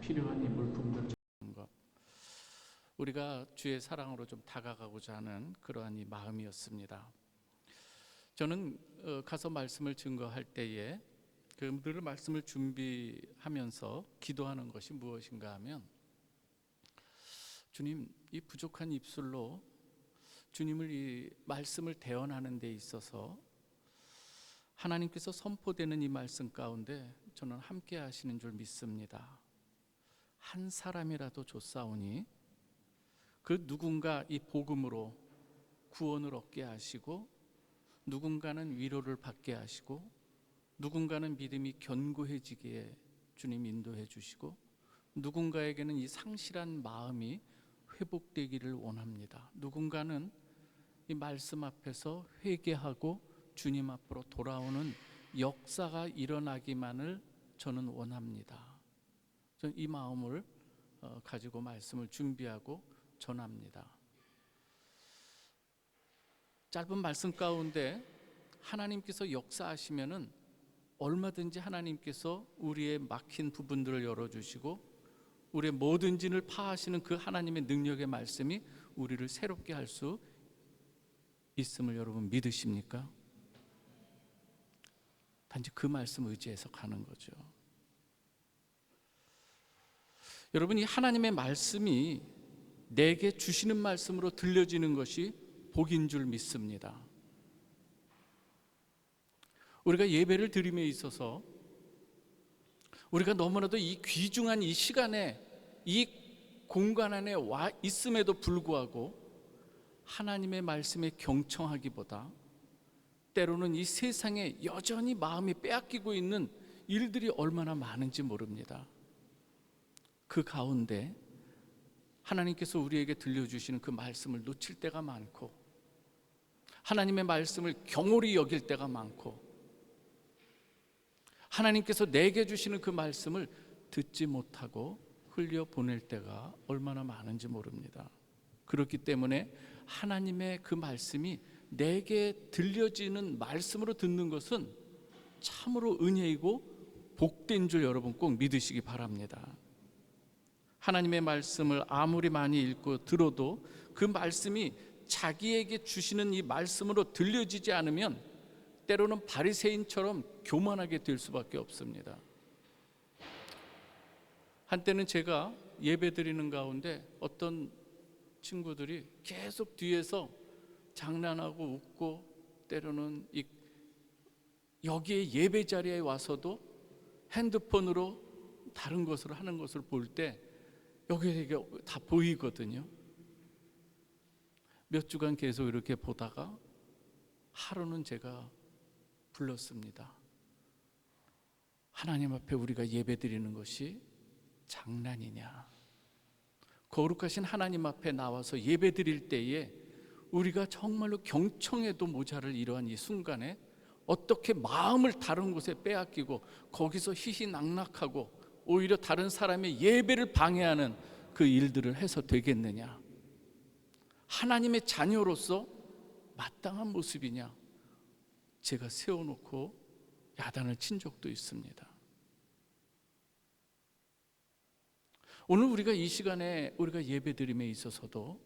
필요한 이 물품들 것, 우리가 주의 사랑으로 좀 다가가고자 하는 그러한 이 마음이었습니다. 저는 가서 말씀을 증거할 때에 늘 말씀을 준비하면서 기도하는 것이 무엇인가 하면, 주님, 이 부족한 입술로 주님을 이 말씀을 대언하는 데 있어서 하나님께서 선포되는 이 말씀 가운데 저는 함께 하시는 줄 믿습니다. 한 사람이라도 줬사오니 그 누군가 이 복음으로 구원을 얻게 하시고, 누군가는 위로를 받게 하시고, 누군가는 믿음이 견고해지기에 주님 인도해 주시고, 누군가에게는 이 상실한 마음이 회복되기를 원합니다. 누군가는 이 말씀 앞에서 회개하고 주님 앞으로 돌아오는 역사가 일어나기만을 저는 원합니다. 저는 이 마음을 가지고 말씀을 준비하고 전합니다. 짧은 말씀 가운데 하나님께서 역사하시면은 얼마든지 하나님께서 우리의 막힌 부분들을 열어주시고 우리의 뭐든지를 파하시는 그 하나님의 능력의 말씀이 우리를 새롭게 할 수 있음을 여러분 믿으십니까? 단지 그 말씀 의지해서 가는 거죠. 여러분, 이 하나님의 말씀이 내게 주시는 말씀으로 들려지는 것이 복인 줄 믿습니다. 우리가 예배를 드림에 있어서 우리가 너무나도 이 귀중한 이 시간에 이 공간 안에 와 있음에도 불구하고 하나님의 말씀에 경청하기보다 때로는 이 세상에 여전히 마음이 빼앗기고 있는 일들이 얼마나 많은지 모릅니다. 그 가운데 하나님께서 우리에게 들려주시는 그 말씀을 놓칠 때가 많고, 하나님의 말씀을 경홀히 여길 때가 많고, 하나님께서 내게 주시는 그 말씀을 듣지 못하고 흘려보낼 때가 얼마나 많은지 모릅니다. 그렇기 때문에 하나님의 그 말씀이 내게 들려지는 말씀으로 듣는 것은 참으로 은혜이고 복된 줄 여러분 꼭 믿으시기 바랍니다. 하나님의 말씀을 아무리 많이 읽고 들어도 그 말씀이 자기에게 주시는 이 말씀으로 들려지지 않으면 때로는 바리새인처럼 교만하게 될 수밖에 없습니다. 한때는 제가 예배 드리는 가운데 어떤 친구들이 계속 뒤에서 장난하고 웃고, 때로는 여기에 예배 자리에 와서도 핸드폰으로 다른 것을 하는 것을 볼 때 여기에 다 보이거든요. 몇 주간 계속 이렇게 보다가 하루는 제가 불렀습니다. 하나님 앞에 우리가 예배 드리는 것이 장난이냐? 거룩하신 하나님 앞에 나와서 예배 드릴 때에 우리가 정말로 경청해도 모자랄 이러한 이 순간에 어떻게 마음을 다른 곳에 빼앗기고 거기서 희희낙낙하고 오히려 다른 사람의 예배를 방해하는 그 일들을 해서 되겠느냐? 하나님의 자녀로서 마땅한 모습이냐? 제가 세워놓고 야단을 친 적도 있습니다. 오늘 우리가 이 시간에 우리가 예배드림에 있어서도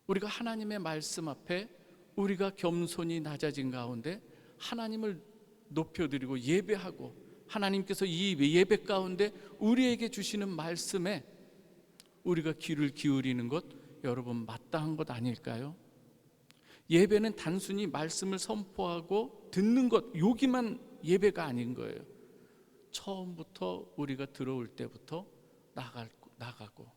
우리가 하나님의 말씀 앞에 우리가 겸손히 낮아진 가운데 하나님을 높여드리고 예배하고, 하나님께서 이 예배 가운데 우리에게 주시는 말씀에 우리가 귀를 기울이는 것, 여러분 마땅한 것 아닐까요? 예배는 단순히 말씀을 선포하고 듣는 것, 여기만 예배가 아닌 거예요. 처음부터 우리가 들어올 때부터 나가고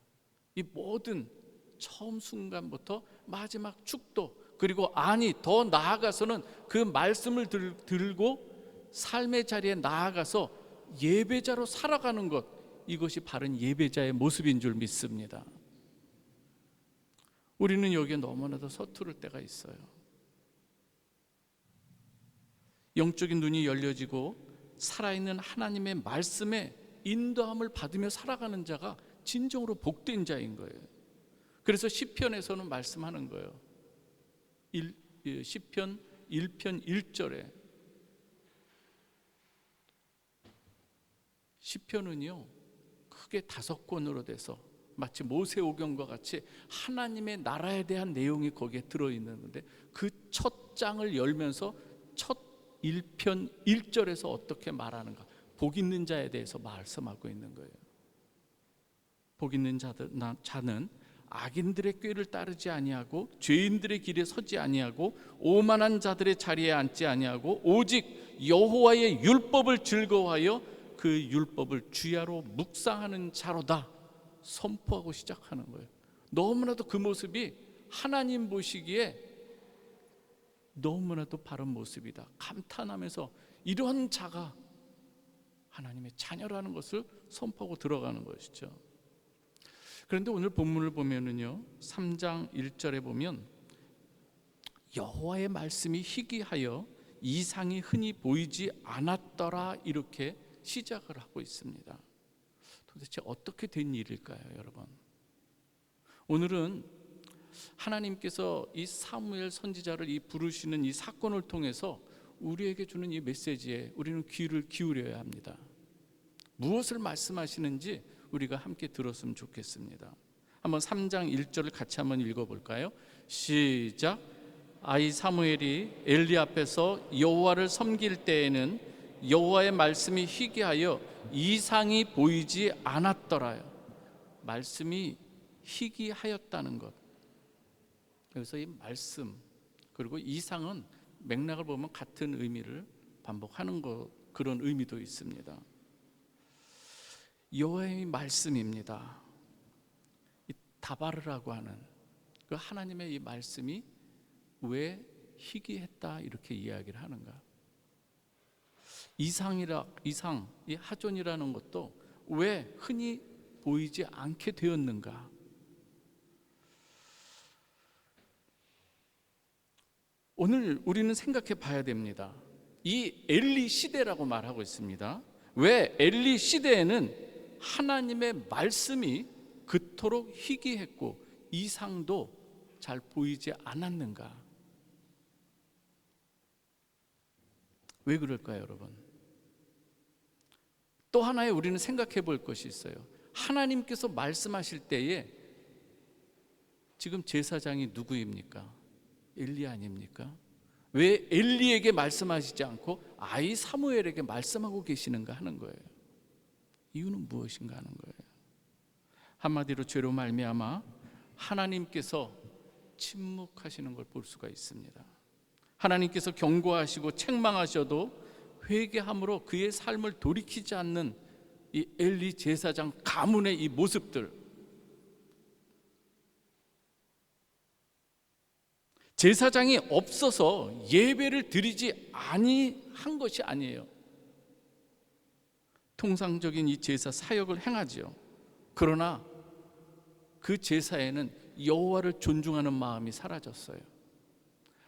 이 모든 처음 순간부터 마지막 축도, 그리고 더 나아가서는 그 말씀을 들고 삶의 자리에 나아가서 예배자로 살아가는 것, 이것이 바른 예배자의 모습인 줄 믿습니다. 우리는 여기에 너무나도 서투를 때가 있어요. 영적인 눈이 열려지고 살아있는 하나님의 말씀에 인도함을 받으며 살아가는 자가 진정으로 복된 자인 거예요. 그래서 시편에서는 말씀하는 거예요. 시편 1편 1절에 시편은요, 크게 5권으로 돼서 마치 모세오경과 같이 하나님의 나라에 대한 내용이 거기에 들어있는데, 그 첫 장을 열면서 첫 1편 1절에서 어떻게 말하는가, 복 있는 자에 대해서 말씀하고 있는 거예요. 복 있는 자는 악인들의 꾀를 따르지 아니하고 죄인들의 길에 서지 아니하고 오만한 자들의 자리에 앉지 아니하고 오직 여호와의 율법을 즐거워하여 그 율법을 주야로 묵상하는 자로다 선포하고 시작하는 거예요. 너무나도 그 모습이 하나님 보시기에 너무나도 바른 모습이다 감탄하면서 이런 자가 하나님의 자녀라는 것을 선포하고 들어가는 것이죠. 그런데 오늘 본문을 보면은요, 3장 1절에 보면 여호와의 말씀이 희귀하여 이상이 흔히 보이지 않았더라 이렇게 시작을 하고 있습니다. 도대체 어떻게 된 일일까요, 여러분? 오늘은 하나님께서 이 사무엘 선지자를 이 부르시는 이 사건을 통해서 우리에게 주는 이 메시지에 우리는 귀를 기울여야 합니다. 무엇을 말씀하시는지 우리가 함께 들었으면 좋겠습니다. 한번 3장 1절을 같이 한번 읽어볼까요? 시작. 아이 사무엘이 엘리 앞에서 여호와를 섬길 때에는 여호와의 말씀이 희귀하여 이상이 보이지 않았더라요. 말씀이 희귀하였다는 것, 여기서 이 말씀 그리고 이상은 맥락을 보면 같은 의미를 반복하는 것, 그런 의미도 있습니다. 여호와의 말씀입니다. 이 다바르라고 하는 그 하나님의 이 말씀이 왜 희귀했다 이렇게 이야기를 하는가? 이상, 이 하존이라는 것도 왜 흔히 보이지 않게 되었는가? 오늘 우리는 생각해 봐야 됩니다. 이 엘리 시대라고 말하고 있습니다. 왜 엘리 시대에는 하나님의 말씀이 그토록 희귀했고 이상도 잘 보이지 않았는가? 왜 그럴까요, 여러분? 또 하나의 우리는 생각해 볼 것이 있어요. 하나님께서 말씀하실 때에 지금 제사장이 누구입니까? 엘리 아닙니까? 왜 엘리에게 말씀하시지 않고 아이 사무엘에게 말씀하고 계시는가 하는 거예요. 이유는 무엇인가 하는 거예요. 한마디로 죄로 말미암아 하나님께서 침묵하시는 걸 볼 수가 있습니다. 하나님께서 경고하시고 책망하셔도 회개함으로 그의 삶을 돌이키지 않는 이 엘리 제사장 가문의 이 모습들, 제사장이 없어서 예배를 드리지 아니한 것이 아니에요. 통상적인 이 제사 사역을 행하지요. 그러나 그 제사에는 여호와를 존중하는 마음이 사라졌어요.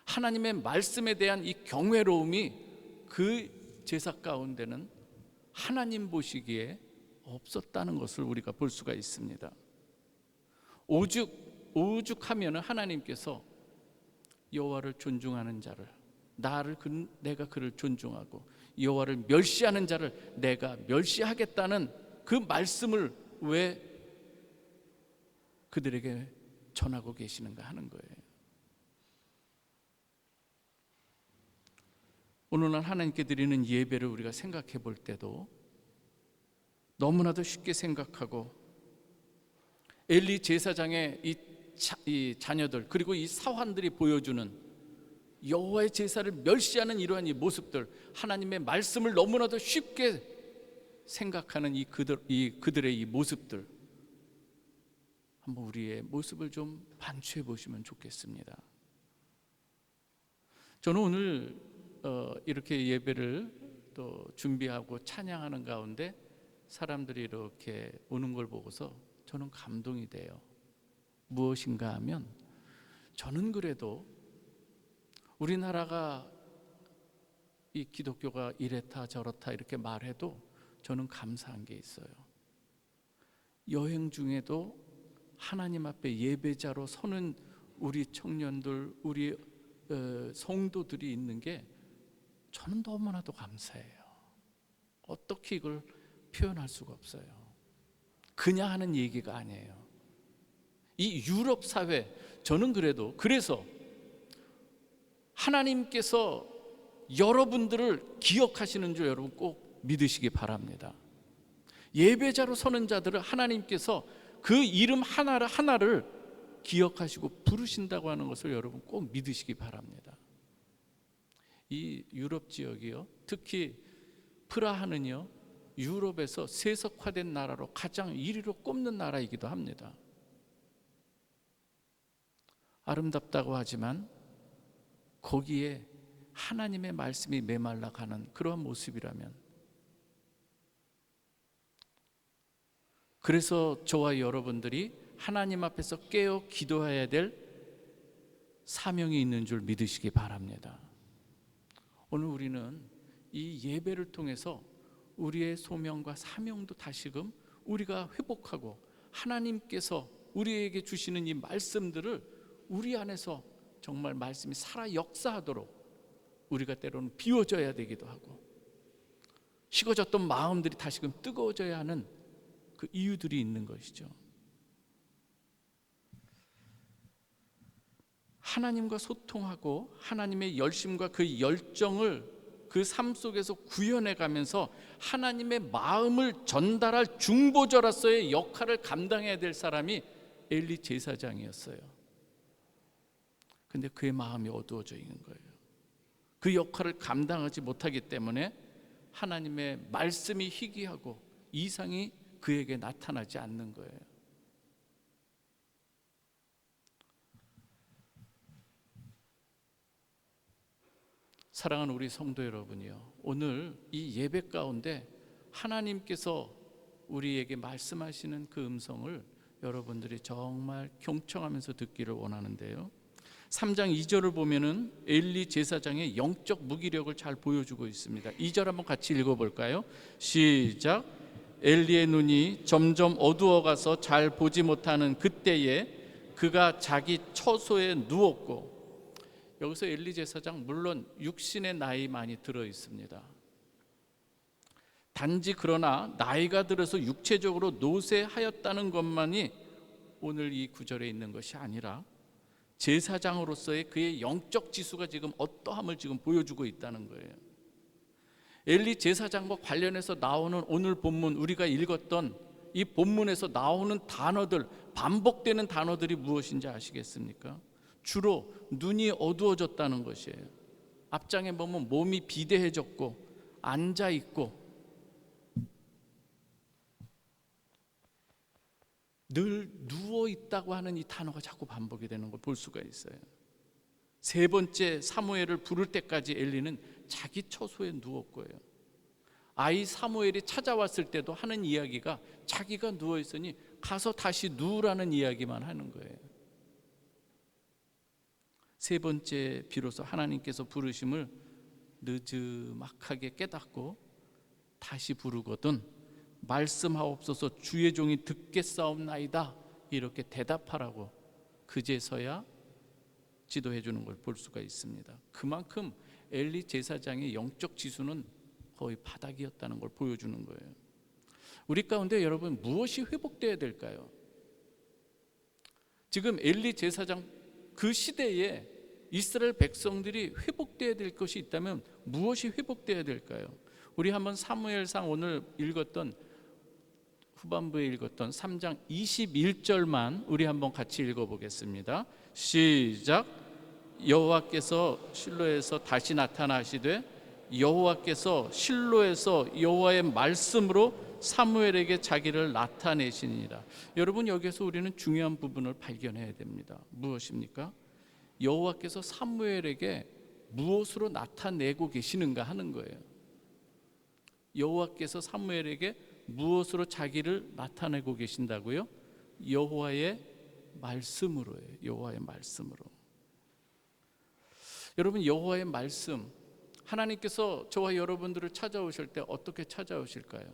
하나님의 말씀에 대한 이 경외로움이 그 제사 가운데는 하나님 보시기에 없었다는 것을 우리가 볼 수가 있습니다. 오죽하면 하나님께서 여호와를 존중하는 자를, 내가 그를 존중하고 여호와를 멸시하는 자를 내가 멸시하겠다는 그 말씀을 왜 그들에게 전하고 계시는가 하는 거예요. 오늘날 하나님께 드리는 예배를 우리가 생각해 볼 때도 너무나도 쉽게 생각하고 엘리 제사장의 이 자녀들 그리고 이 사환들이 보여주는 여호와의 제사를 멸시하는 이러한 이 모습들, 하나님의 말씀을 너무나도 쉽게 생각하는 그들의 이 모습들, 한번 우리의 모습을 좀 반추해 보시면 좋겠습니다. 저는 오늘 이렇게 예배를 또 준비하고 찬양하는 가운데 사람들이 이렇게 오는 걸 보고서 저는 감동이 돼요. 무엇인가 하면 저는 그래도 우리나라가 이 기독교가 이렇다 저렇다 이렇게 말해도 저는 감사한 게 있어요. 여행 중에도 하나님 앞에 예배자로 서는 우리 청년들, 우리 성도들이 있는 게 저는 너무나도 감사해요. 어떻게 이걸 표현할 수가 없어요. 그냥 하는 얘기가 아니에요. 이 유럽 사회, 저는 그래서 하나님께서 여러분들을 기억하시는 줄 여러분 꼭 믿으시기 바랍니다. 예배자로 서는 자들을 하나님께서 그 이름 하나를 기억하시고 부르신다고 하는 것을 여러분 꼭 믿으시기 바랍니다. 이 유럽 지역이요, 특히 프라하는요, 유럽에서 세속화된 나라로 가장 1위로 꼽는 나라이기도 합니다. 아름답다고 하지만 거기에 하나님의 말씀이 메말라 가는 그러한 모습이라면, 그래서 저와 여러분들이 하나님 앞에서 깨어 기도해야 될 사명이 있는 줄 믿으시기 바랍니다. 오늘 우리는 이 예배를 통해서 우리의 소명과 사명도 다시금 우리가 회복하고, 하나님께서 우리에게 주시는 이 말씀들을 우리 안에서 정말 말씀이 살아 역사하도록 우리가 때로는 비워져야 되기도 하고, 식어졌던 마음들이 다시금 뜨거워져야 하는 그 이유들이 있는 것이죠. 하나님과 소통하고 하나님의 열심과 그 열정을 그 삶 속에서 구현해 가면서 하나님의 마음을 전달할 중보자로서의 역할을 감당해야 될 사람이 엘리 제사장이었어요. 근데 그의 마음이 어두워져 있는 거예요. 그 역할을 감당하지 못하기 때문에 하나님의 말씀이 희귀하고 이상이 그에게 나타나지 않는 거예요. 사랑하는 우리 성도 여러분이요, 오늘 이 예배 가운데 하나님께서 우리에게 말씀하시는 그 음성을 여러분들이 정말 경청하면서 듣기를 원하는데요, 3장 2절을 보면은 엘리 제사장의 영적 무기력을 잘 보여주고 있습니다. 2절 한번 같이 읽어볼까요? 시작. 엘리의 눈이 점점 어두워가서 잘 보지 못하는 그때에 그가 자기 처소에 누웠고, 여기서 엘리 제사장 물론 육신의 나이 많이 들어 있습니다. 단지 그러나 나이가 들어서 육체적으로 노쇠하였다는 것만이 오늘 이 구절에 있는 것이 아니라 제사장으로서의 그의 영적 지수가 지금 어떠함을 지금 보여주고 있다는 거예요. 엘리 제사장과 관련해서 나오는 오늘 본문, 우리가 읽었던 이 본문에서 나오는 단어들, 반복되는 단어들이 무엇인지 아시겠습니까? 주로 눈이 어두워졌다는 것이에요. 앞장에 보면 몸이 비대해졌고 앉아 있고 늘 누워 있다고 하는 이 단어가 자꾸 반복이 되는 걸 볼 수가 있어요. 세 번째 사무엘을 부를 때까지 엘리는 자기 처소에 누웠고요. 아이 사무엘이 찾아왔을 때도 하는 이야기가 자기가 누워 있으니 가서 다시 누우라는 이야기만 하는 거예요. 세 번째 비로소 하나님께서 부르심을 느즈막하게 깨닫고 다시 부르거든 말씀하옵소서 주의 종이 듣겠사옵나이다 이렇게 대답하라고 그제서야 지도해 주는 걸 볼 수가 있습니다. 그만큼 엘리 제사장의 영적 지수는 거의 바닥이었다는 걸 보여주는 거예요. 우리 가운데 여러분 무엇이 회복되어야 될까요? 지금 엘리 제사장 그 시대에 이스라엘 백성들이 회복되어야 될 것이 있다면 무엇이 회복되어야 될까요? 우리 한번 사무엘상 오늘 읽었던 후반부에 읽었던 3장 21절만 우리 한번 같이 읽어보겠습니다. 시작. 여호와께서 실로에서 다시 나타나시되 여호와께서 실로에서 여호와의 말씀으로 사무엘에게 자기를 나타내시니라. 여러분 여기서 우리는 중요한 부분을 발견해야 됩니다. 무엇입니까? 여호와께서 사무엘에게 무엇으로 나타내고 계시는가 하는 거예요. 여호와께서 사무엘에게 무엇으로 자기를 나타내고 계신다고요? 여호와의 말씀으로예요. 여호와의 말씀으로. 여러분 여호와의 말씀, 하나님께서 저와 여러분들을 찾아오실 때 어떻게 찾아오실까요?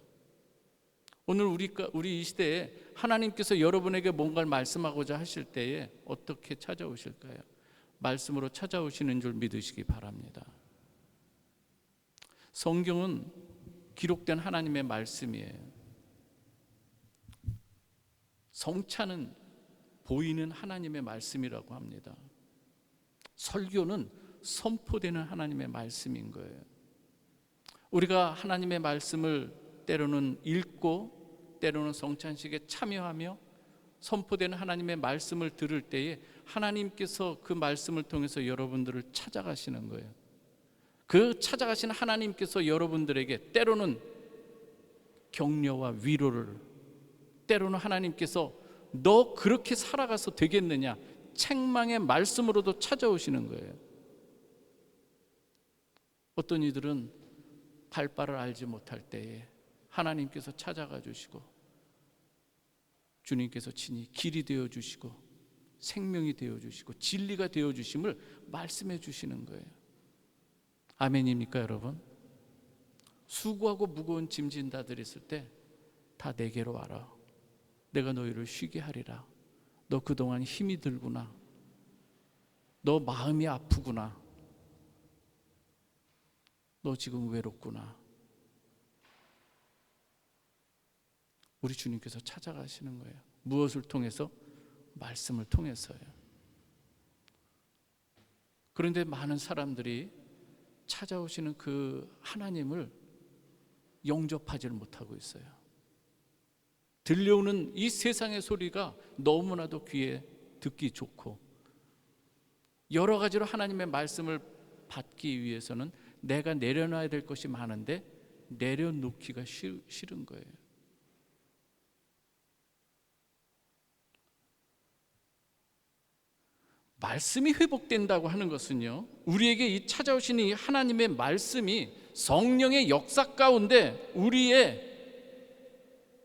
오늘 우리 이 시대에 하나님께서 여러분에게 뭔가를 말씀하고자 하실 때에 어떻게 찾아오실까요? 말씀으로 찾아오시는 줄 믿으시기 바랍니다. 성경은 기록된 하나님의 말씀이에요. 성찬은 보이는 하나님의 말씀이라고 합니다. 설교는 선포되는 하나님의 말씀인 거예요. 우리가 하나님의 말씀을 때로는 읽고 때로는 성찬식에 참여하며 선포되는 하나님의 말씀을 들을 때에 하나님께서 그 말씀을 통해서 여러분들을 찾아가시는 거예요. 그 찾아가신 하나님께서 여러분들에게 때로는 격려와 위로를, 때로는 하나님께서 너 그렇게 살아가서 되겠느냐, 책망의 말씀으로도 찾아오시는 거예요. 어떤 이들은 갈 바를 알지 못할 때에 하나님께서 찾아가 주시고 주님께서 친히 길이 되어 주시고 생명이 되어 주시고 진리가 되어 주심을 말씀해 주시는 거예요. 아멘입니까 여러분? 수고하고 무거운 짐진다들 있을 때 다 내게로 와라. 내가 너희를 쉬게 하리라. 너 그동안 힘이 들구나. 너 마음이 아프구나. 너 지금 외롭구나. 우리 주님께서 찾아가시는 거예요. 무엇을 통해서? 말씀을 통해서요. 그런데 많은 사람들이 찾아오시는 그 하나님을 영접하지를 못하고 있어요. 들려오는 이 세상의 소리가 너무나도 귀에 듣기 좋고 여러 가지로 하나님의 말씀을 받기 위해서는 내가 내려놔야 될 것이 많은데 내려놓기가 싫은 거예요. 말씀이 회복된다고 하는 것은요, 우리에게 이 찾아오시는 이 하나님의 말씀이 성령의 역사 가운데 우리의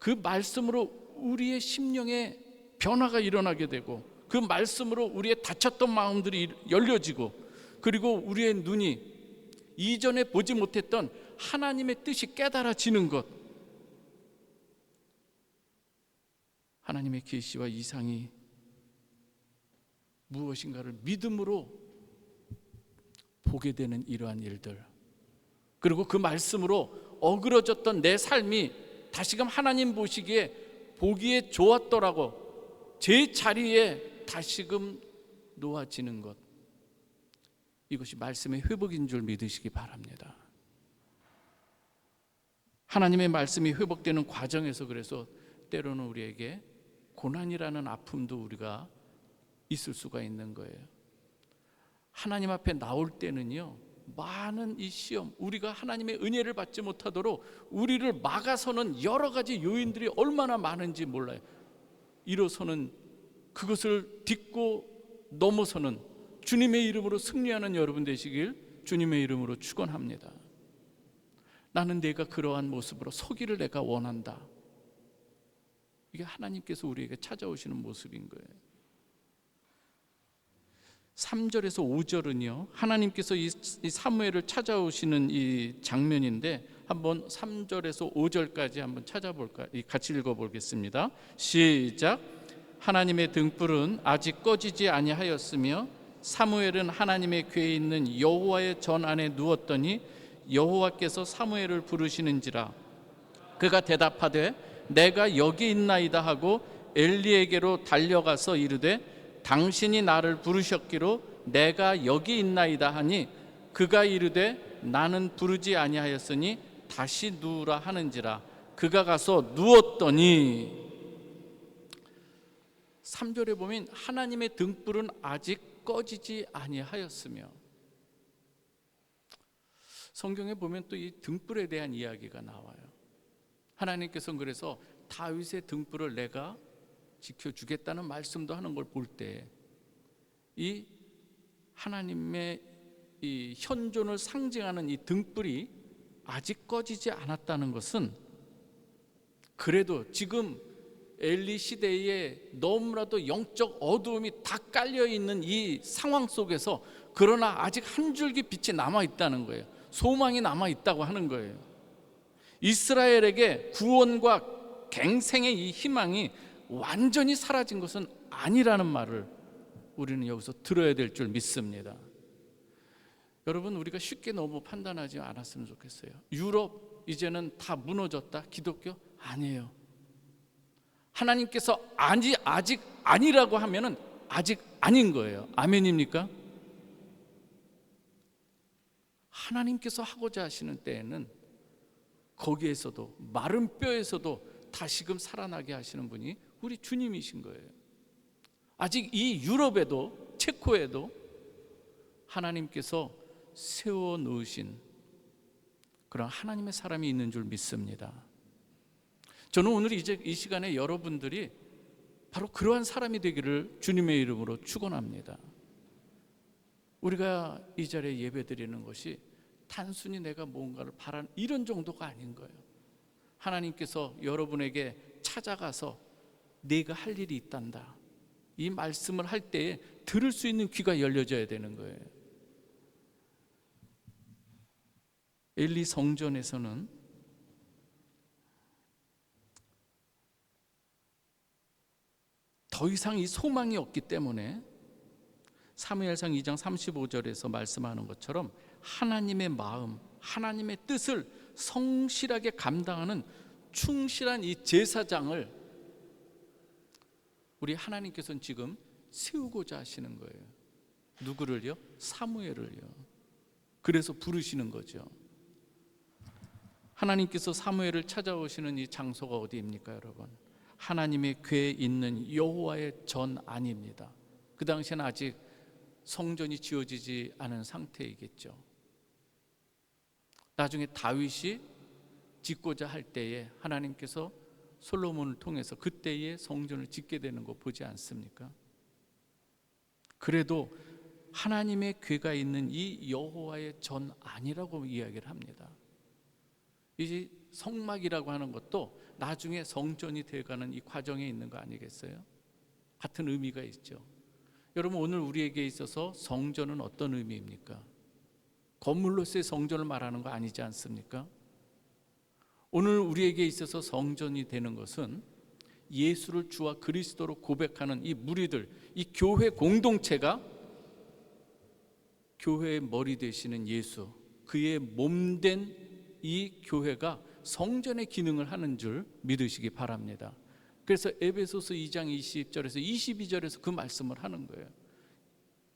그 말씀으로 우리의 심령에 변화가 일어나게 되고 그 말씀으로 우리의 닫혔던 마음들이 열려지고 그리고 우리의 눈이 이전에 보지 못했던 하나님의 뜻이 깨달아지는 것, 하나님의 계시와 이상이 무엇인가를 믿음으로 보게 되는 이러한 일들, 그리고 그 말씀으로 어그러졌던 내 삶이 다시금 하나님 보시기에 보기에 좋았더라고 제 자리에 다시금 놓아지는 것, 이것이 말씀의 회복인 줄 믿으시기 바랍니다. 하나님의 말씀이 회복되는 과정에서 그래서 때로는 우리에게 고난이라는 아픔도 우리가 있을 수가 있는 거예요. 하나님 앞에 나올 때는요, 많은 이 시험, 우리가 하나님의 은혜를 받지 못하도록 우리를 막아서는 여러 가지 요인들이 얼마나 많은지 몰라요. 일어서는 그것을 딛고 넘어서는 주님의 이름으로 승리하는 여러분 되시길 주님의 이름으로 축원합니다. 나는 내가 그러한 모습으로 서기를 내가 원한다. 이게 하나님께서 우리에게 찾아오시는 모습인 거예요. 3절에서 5절은요, 하나님께서 이 사무엘을 찾아오시는 이 장면인데 한번 3절에서 5절까지 한번 찾아볼까요? 같이 읽어보겠습니다. 시작. 하나님의 등불은 아직 꺼지지 아니하였으며 사무엘은 하나님의 궤에 있는 여호와의 전 안에 누웠더니 여호와께서 사무엘을 부르시는지라. 그가 대답하되 내가 여기 있나이다 하고 엘리에게로 달려가서 이르되 당신이 나를 부르셨기로 내가 여기 있나이다 하니 그가 이르되 나는 부르지 아니하였으니 다시 누우라 하는지라. 그가 가서 누웠더니 3절에 보면 하나님의 등불은 아직 꺼지지 아니하였으며, 성경에 보면 또 이 등불에 대한 이야기가 나와요. 하나님께서는 그래서 다윗의 등불을 내가 지켜주겠다는 말씀도 하는 걸 볼 때 이 하나님의 이 현존을 상징하는 이 등불이 아직 꺼지지 않았다는 것은 그래도 지금 엘리 시대에 너무나도 영적 어두움이 다 깔려있는 이 상황 속에서 그러나 아직 한 줄기 빛이 남아있다는 거예요. 소망이 남아있다고 하는 거예요. 이스라엘에게 구원과 갱생의 이 희망이 완전히 사라진 것은 아니라는 말을 우리는 여기서 들어야 될 줄 믿습니다. 여러분, 우리가 쉽게 너무 판단하지 않았으면 좋겠어요. 유럽 이제는 다 무너졌다, 기독교? 아니에요. 하나님께서 아직 아니라고 하면은 아직 아닌 거예요. 아멘입니까? 하나님께서 하고자 하시는 때에는 거기에서도, 마른 뼈에서도 다시금 살아나게 하시는 분이 우리 주님이신 거예요. 아직 이 유럽에도, 체코에도 하나님께서 세워 놓으신 그런 하나님의 사람이 있는 줄 믿습니다. 저는 오늘 이제 이 시간에 여러분들이 바로 그러한 사람이 되기를 주님의 이름으로 축원합니다. 우리가 이 자리에 예배드리는 것이 단순히 내가 뭔가를 바라는 이런 정도가 아닌 거예요. 하나님께서 여러분에게 찾아가서 네가 할 일이 있단다, 이 말씀을 할 때에 들을 수 있는 귀가 열려져야 되는 거예요. 엘리 성전에서는 더 이상 이 소망이 없기 때문에 사무엘상 2장 35절에서 말씀하는 것처럼 하나님의 마음, 하나님의 뜻을 성실하게 감당하는 충실한 이 제사장을 우리 하나님께서는 지금 세우고자 하시는 거예요. 누구를요? 사무엘을요. 그래서 부르시는 거죠. 하나님께서 사무엘을 찾아오시는 이 장소가 어디입니까, 여러분? 하나님의 궤에 있는 여호와의 전 안입니다. 그 당시에는 아직 성전이 지어지지 않은 상태이겠죠. 나중에 다윗이 짓고자 할 때에 하나님께서 솔로몬을 통해서 그때에 성전을 짓게 되는 거 보지 않습니까? 그래도 하나님의 궤가 있는 이 여호와의 전 안이라고 이야기를 합니다. 이 성막이라고 하는 것도 나중에 성전이 되어가는 이 과정에 있는 거 아니겠어요? 같은 의미가 있죠. 여러분, 오늘 우리에게 있어서 성전은 어떤 의미입니까? 건물로서의 성전을 말하는 거 아니지 않습니까? 오늘 우리에게 있어서 성전이 되는 것은 예수를 주와 그리스도로 고백하는 이 무리들, 이 교회 공동체가 교회의 머리 되시는 예수, 그의 몸된 이 교회가 성전의 기능을 하는 줄 믿으시기 바랍니다. 그래서 에베소서 2장 20절에서 22절에서 그 말씀을 하는 거예요.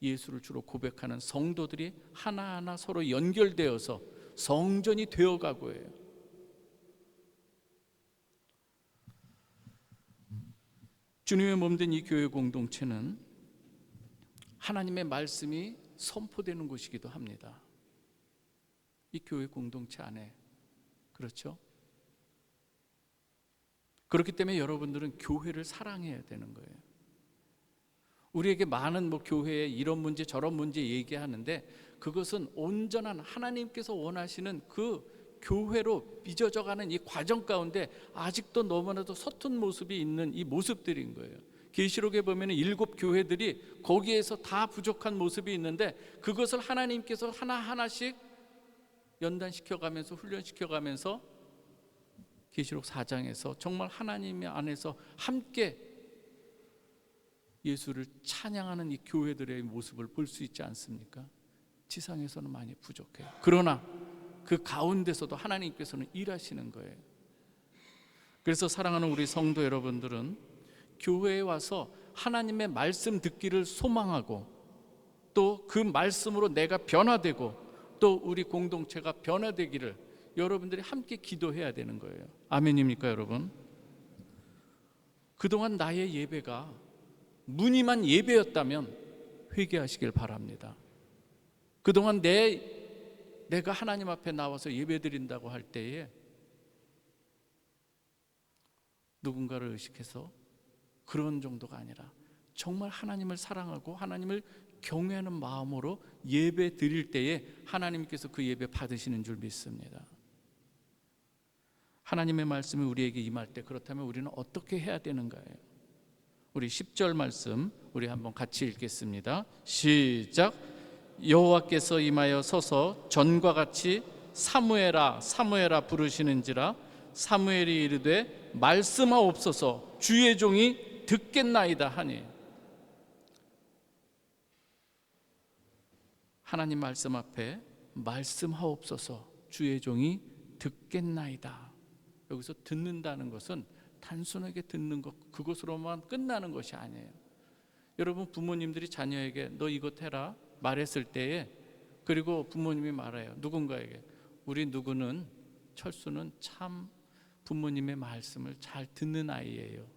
예수를 주로 고백하는 성도들이 하나하나 서로 연결되어서 성전이 되어가고 해요. 주님의 몸된 이 교회 공동체는 하나님의 말씀이 선포되는 곳이기도 합니다. 이 교회 공동체 안에, 그렇죠? 그렇기 때문에 여러분들은 교회를 사랑해야 되는 거예요. 우리에게 많은 교회에 이런 문제 저런 문제 얘기하는데 그것은 온전한 하나님께서 원하시는 그 교회로 빚어져가는 이 과정 가운데 아직도 너무나도 서툰 모습이 있는 이 모습들인 거예요. 계시록에 보면 7 교회들이 거기에서 다 부족한 모습이 있는데 그것을 하나님께서 하나하나씩 연단시켜가면서 훈련시켜가면서 계시록 4장에서 정말 하나님의 안에서 함께 예수를 찬양하는 이 교회들의 모습을 볼 수 있지 않습니까? 지상에서는 많이 부족해요. 그러나 그 가운데서도 하나님께서는 일하시는 거예요. 그래서 사랑하는 우리 성도 여러분들은 교회에 와서 하나님의 말씀 듣기를 소망하고 또 그 말씀으로 내가 변화되고 또 우리 공동체가 변화되기를 여러분들이 함께 기도해야 되는 거예요. 아멘입니까, 여러분? 그동안 나의 예배가 무늬만 예배였다면 회개하시길 바랍니다. 그동안 내가 하나님 앞에 나와서 예배드린다고 할 때에 누군가를 의식해서 그런 정도가 아니라 정말 하나님을 사랑하고 하나님을 경외하는 마음으로 예배 드릴 때에 하나님께서 그 예배 받으시는 줄 믿습니다. 하나님의 말씀이 우리에게 임할 때 그렇다면 우리는 어떻게 해야 되는가요? 우리 10절 말씀 우리 한번 같이 읽겠습니다. 시작. 여호와께서 임하여 서서 전과 같이 사무엘아 사무엘아 부르시는지라 사무엘이 이르되 말씀하옵소서 주의 종이 듣겠나이다 하니. 하나님 말씀 앞에 말씀하옵소서 주의 종이 듣겠나이다. 여기서 듣는다는 것은 단순하게 듣는 것, 그것으로만 끝나는 것이 아니에요. 여러분, 부모님들이 자녀에게 너 이것 해라 말했을 때에, 그리고 부모님이 말해요. 누군가에게, 우리 누구는, 철수는 참 부모님의 말씀을 잘 듣는 아이예요.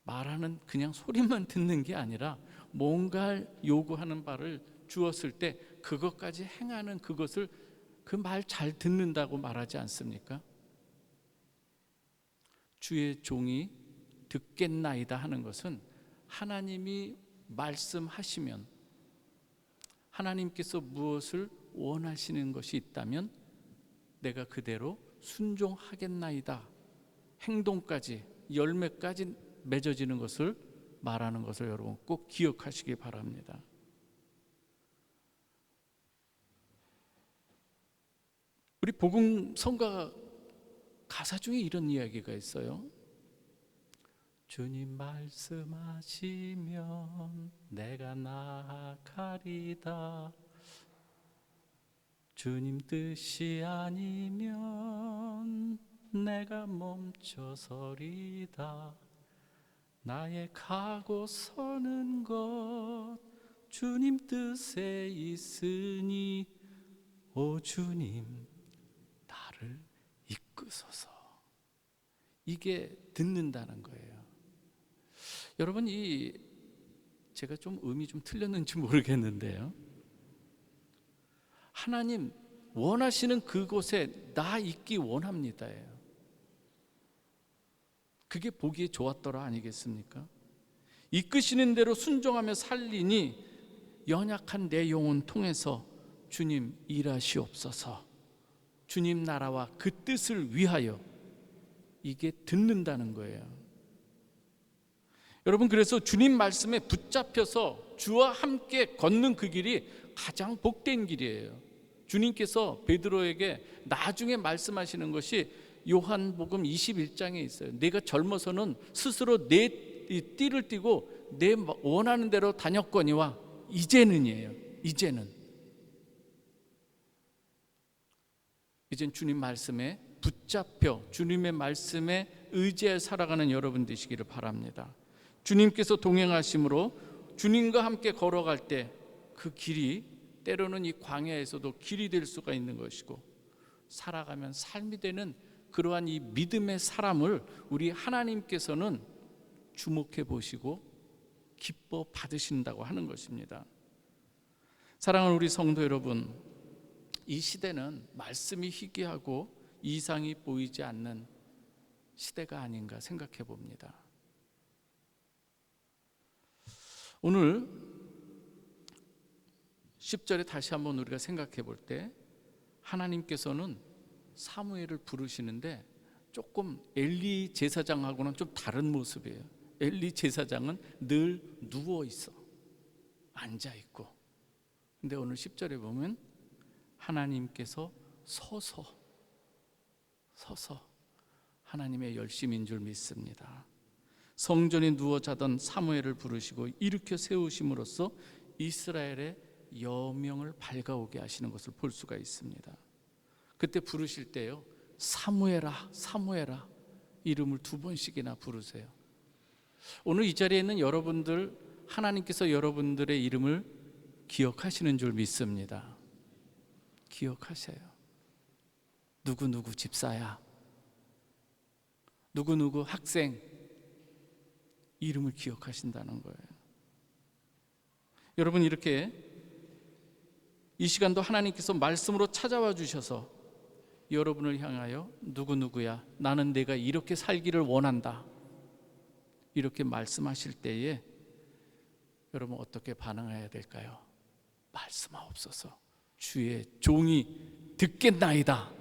말하는 그냥 소리만 듣는 게 아니라 뭔가 요구하는 바를 주었을 때 그것까지 행하는, 그것을, 그 말 잘 듣는다고 말하지 않습니까? 주의 종이 듣겠나이다 하는 것은 하나님이 말씀하시면, 하나님께서 무엇을 원하시는 것이 있다면 내가 그대로 순종하겠나이다, 행동까지, 열매까지 맺어지는 것을 말하는 것을 여러분 꼭 기억하시기 바랍니다. 우리 복음 성가 가사 중에 이런 이야기가 있어요. 주님 말씀하시면 내가 나아가리다. 주님 뜻이 아니면 내가 멈춰서리다. 나의 가고 서는 것 주님 뜻에 있으니 오 주님 나를 이끄소서. 이게 듣는다는 거예요. 여러분, 제가 좀 음이 좀 틀렸는지 모르겠는데요, 하나님 원하시는 그곳에 나 있기 원합니다예요. 그게 보기에 좋았더라 아니겠습니까? 이끄시는 대로 순종하며 살리니 연약한 내 영혼 통해서 주님 일하시옵소서. 주님 나라와 그 뜻을 위하여. 이게 듣는다는 거예요. 여러분, 그래서 주님 말씀에 붙잡혀서 주와 함께 걷는 그 길이 가장 복된 길이에요. 주님께서 베드로에게 나중에 말씀하시는 것이 요한복음 21장에 있어요. 내가 젊어서는 스스로 내 띠를 띠고 내 원하는 대로 다녔거니와 이제는이에요. 이젠 주님 말씀에 붙잡혀 주님의 말씀에 의지해 살아가는 여러분 되시기를 바랍니다. 주님께서 동행하심으로 주님과 함께 걸어갈 때 그 길이 때로는 이 광야에서도 길이 될 수가 있는 것이고, 살아가면 삶이 되는 그러한 이 믿음의 사람을 우리 하나님께서는 주목해 보시고 기뻐 받으신다고 하는 것입니다. 사랑하는 우리 성도 여러분, 이 시대는 말씀이 희귀하고 이상이 보이지 않는 시대가 아닌가 생각해 봅니다. 오늘 10절에 다시 한번 우리가 생각해 볼 때 하나님께서는 사무엘을 부르시는데 조금 엘리 제사장하고는 좀 다른 모습이에요. 엘리 제사장은 늘 누워 있어, 앉아 있고. 근데 오늘 10절에 보면 하나님께서 서서 하나님의 열심인 줄 믿습니다. 성전에 누워 자던 사무엘을 부르시고 일으켜 세우심으로써 이스라엘의 여명을 밝아오게 하시는 것을 볼 수가 있습니다. 그때 부르실 때요, 사무엘아 사무엘아 이름을 2번씩이나 부르세요. 오늘 이 자리에 있는 여러분들, 하나님께서 여러분들의 이름을 기억하시는 줄 믿습니다. 기억하세요. 누구누구 집사야, 누구누구 학생, 이름을 기억하신다는 거예요. 여러분, 이렇게 이 시간도 하나님께서 말씀으로 찾아와 주셔서 여러분을 향하여 누구누구야, 나는 내가 이렇게 살기를 원한다, 이렇게 말씀하실 때에 여러분 어떻게 반응해야 될까요? 말씀하옵소서, 주의 종이 듣겠나이다.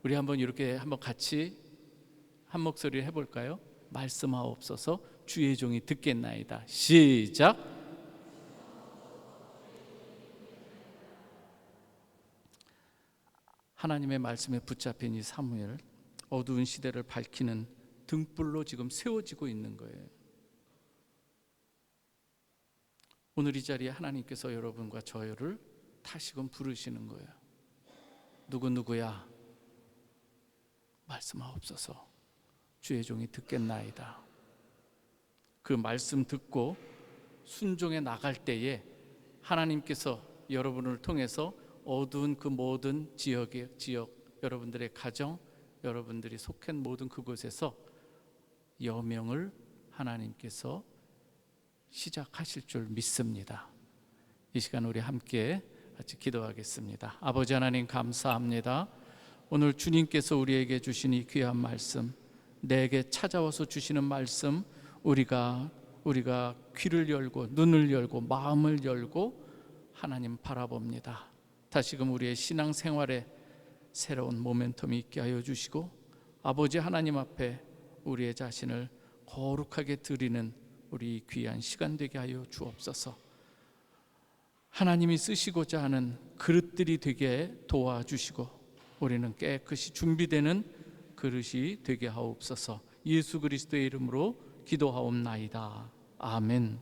우리 한번 이렇게 한번 같이 한 목소리를 해볼까요? 말씀하옵소서, 주의 종이 듣겠나이다. 시작. 하나님의 말씀에 붙잡힌 이 사무엘, 어두운 시대를 밝히는 등불로 지금 세워지고 있는 거예요. 오늘 이 자리에 하나님께서 여러분과 저를 다시금 부르시는 거예요. 누구누구야, 말씀하옵소서. 주의 종이 듣겠나이다. 그 말씀 듣고 순종해 나갈 때에 하나님께서 여러분을 통해서 어두운 그 모든 지역, 여러분들의 가정, 여러분들이 속한 모든 그곳에서 여명을 하나님께서 시작하실 줄 믿습니다. 이 시간 우리 함께 같이 기도하겠습니다. 아버지 하나님, 감사합니다. 오늘 주님께서 우리에게 주신 이 귀한 말씀, 내게 찾아와서 주시는 말씀, 우리가 귀를 열고 눈을 열고 마음을 열고 하나님 바라봅니다. 다시금 우리의 신앙생활에 새로운 모멘텀이 있게 하여 주시고, 아버지 하나님 앞에 우리의 자신을 거룩하게 드리는 우리 귀한 시간 되게 하여 주옵소서. 하나님이 쓰시고자 하는 그릇들이 되게 도와주시고, 우리는 깨끗이 준비되는 그릇이 되게 하옵소서. 예수 그리스도의 이름으로 기도하옵나이다. 아멘.